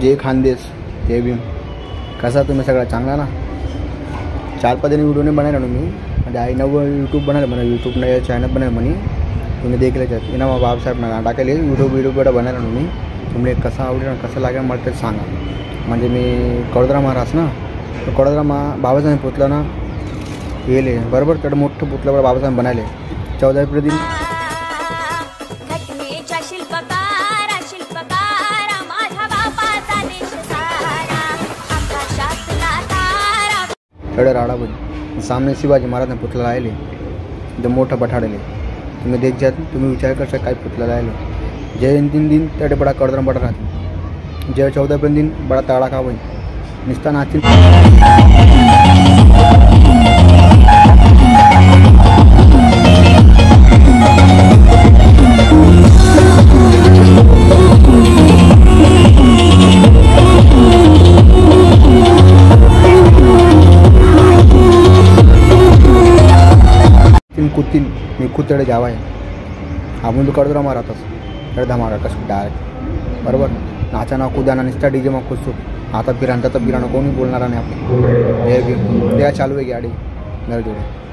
जय खानदेश जय भीम. कसा तुम्ही सगळा चांगला ना. 4-5 दिन वीडियो नहीं बनाया मी म्हणजे आई नव यूट्यूब बनायला म्हणा यूट्यूब नया चॅनल बनायला म्हणे तुम्ही देखले जात ना मग बाबासाहेब ना टाकले व्हिडिओ बनायला मी तुम्ही कसा आवडेल कसं लागेल मला ते सांगा. म्हणजे मी कडोदरा महाराज ना तर कडोदरा बाबासाहेब पुतला ना येले बरोबर तर मोठं पुतला बाबासाहेब बनायले 14 एप्रिल दिन. एवढे राडाबद्दल सामने शिवाजी महाराज ने पुतला राहिले एकदम मोठा बठाडेले तुम्ही देख जात तुम्ही विचार करता काय पुतला राहिले. जय 3 दिन तेवढे बडा कडोदरा बडा राहते. जय 14 एप्रिल दिन बडा ताड़ा का होईल निस्ता नाचतील. कुत्ती मी कुत्तडे जावा आहे आपण तो कडोदरा मारतस तर धमाका कसं डायरेक्ट बरोबर नाचाना कुदाना निस्ता डीजे मग खुश आता फिरांता तर फिराणं कोणी बोलणार नाही आपलं हे चालू आहे गाडी घर जोडे.